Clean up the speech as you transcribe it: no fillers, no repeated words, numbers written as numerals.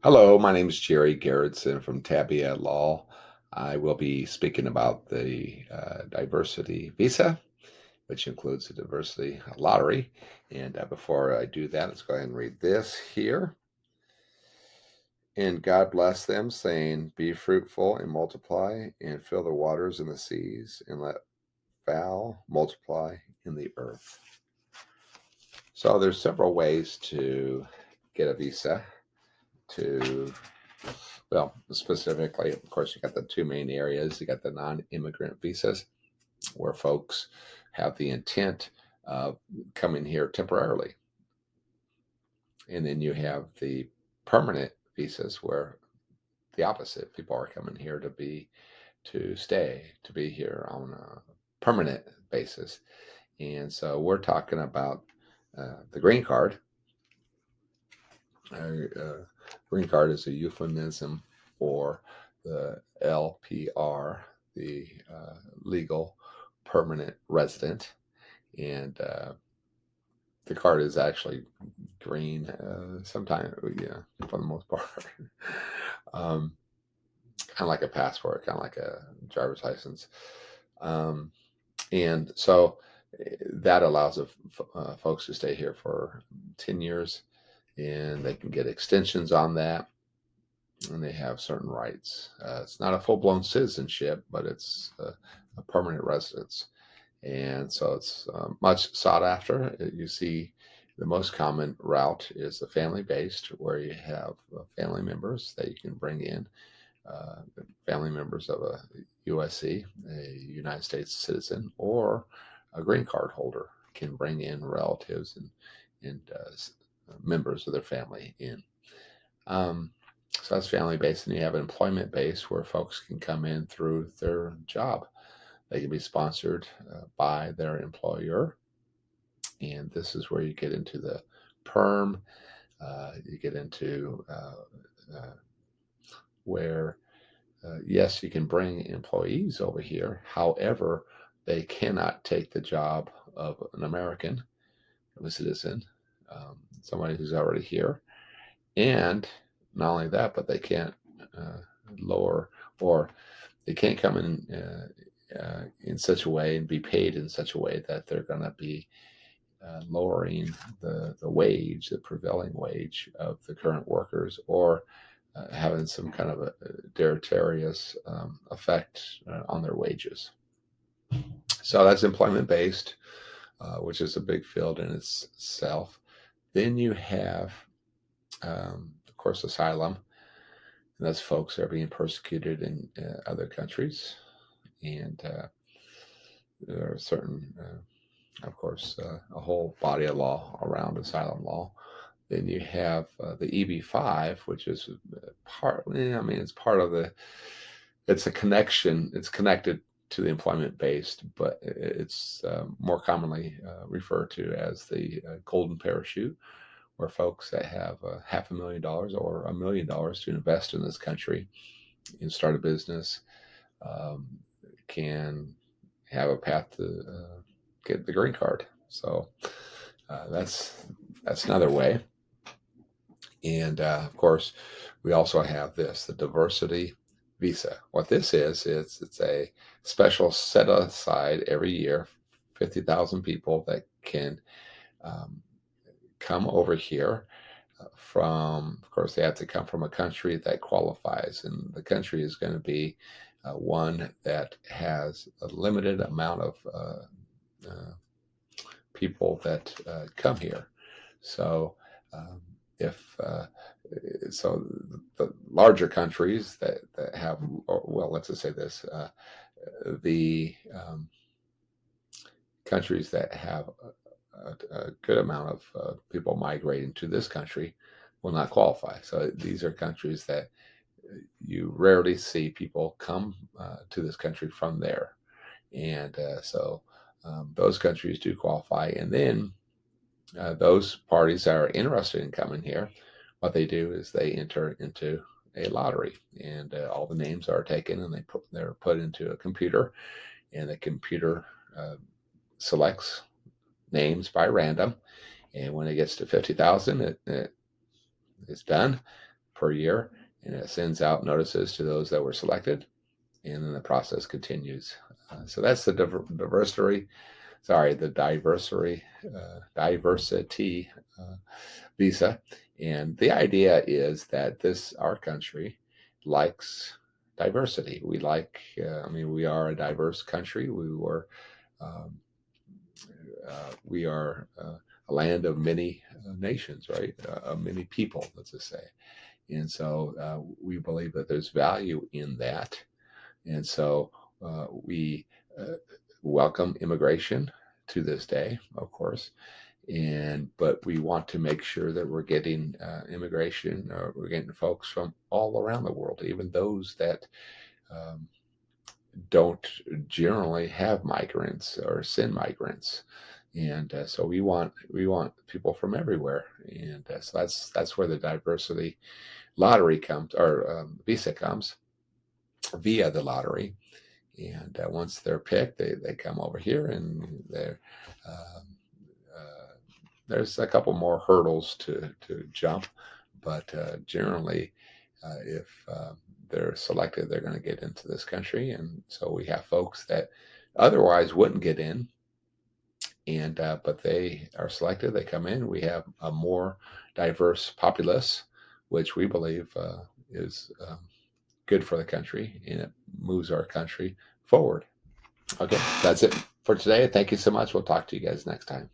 Hello, my name is Jerry Garrettson from Tabea Law. I will be speaking about the diversity visa, which includes the diversity lottery. And before I do that, let's go ahead and read this here. And God blessed them, saying, "Be fruitful and multiply, and fill the waters and the seas, and let fowl multiply in the earth." So there's several ways to get a visa to well, specifically, of course, you got the two main areas. You got the non-immigrant visas, where folks have the intent of coming here temporarily, and then you have the permanent visas, where the opposite, people are coming here to stay, to be here on a permanent basis. And so we're talking about the green card. Green card is a euphemism for the LPR, the legal permanent resident, and the card is actually green. Sometimes, yeah, for the most part, kind of like a passport, kind of like a driver's license, um, and so that allows folks to stay here for 10 years, and they can get extensions on that, and they have certain rights. It's not a full blown citizenship, but it's a permanent residence. And so it's much sought after. You see, the most common route is the family based, where you have family members that you can bring in, uh, family members of a USC, a United States citizen, or a green card holder can bring in relatives and members of their family in. Um, so that's family based, and you have employment based, where folks can come in through their job. They can be sponsored by their employer, and this is where you get into the perm. You get into uh, where, yes, you can bring employees over here. However, they cannot take the job of an American, of a citizen, somebody who's already here. And not only that, but they can't uh, lower, or they can't come in such a way and be paid in such a way that they're going to be lowering the wage, the prevailing wage of the current workers, or having some kind of a deleterious effect on their wages. So that's employment based, which is a big field in itself. Then you have, of course, asylum. And that's folks that are being persecuted in other countries. And there are certain, of course, a whole body of law around asylum law. Then you have the EB-5, which is part. I mean, it's part of the. It's a connection. It's connected to the employment based, but it's more commonly referred to as the golden parachute, where folks that have $500,000 or $1 million to invest in this country and start a business um, can have a path to get the green card. So that's another way. And of course, we also have the diversity visa. What this is, it's a special set aside every year, 50,000 people that can um, come over here from, of course, they have to come from a country that qualifies, and the country is going to be one that has a limited amount of people that come here. So, um, if so, the larger countries that have, or, well, let's just say this: the countries that have a good amount of people migrating to this country will not qualify. So these are countries that you rarely see people come to this country from there. And those countries do qualify. And then those parties that are interested in coming here, what they do is they enter into a lottery, and all the names are taken, and they're put into a computer, and the computer uh, selects names by random. And when it gets to 50,000, it's done. per year, and it sends out notices to those that were selected, and then the process continues. So that's the diversity visa, and the idea is that our country likes diversity. We like, I mean, we are a diverse country. Um, we are a land of many nations, right? Of many people, let's just say. And so we believe that there's value in that. And so we welcome immigration to this day, of course. But we want to make sure that we're getting immigration, or we're getting folks from all around the world, even those that um, don't generally have migrants or send migrants. And so we want people from everywhere, and so that's where the diversity lottery comes, or visa comes via the lottery. And once they're picked, they come over here, and um, uh, there's a couple more hurdles to jump, but generally, if they're selected, they're going to get into this country. And so we have folks that otherwise wouldn't get in, and but they are selected. They come in. We have a more diverse populace, which we believe is good for the country, and it moves our country forward. Okay, that's it for today. Thank you so much. We'll talk to you guys next time.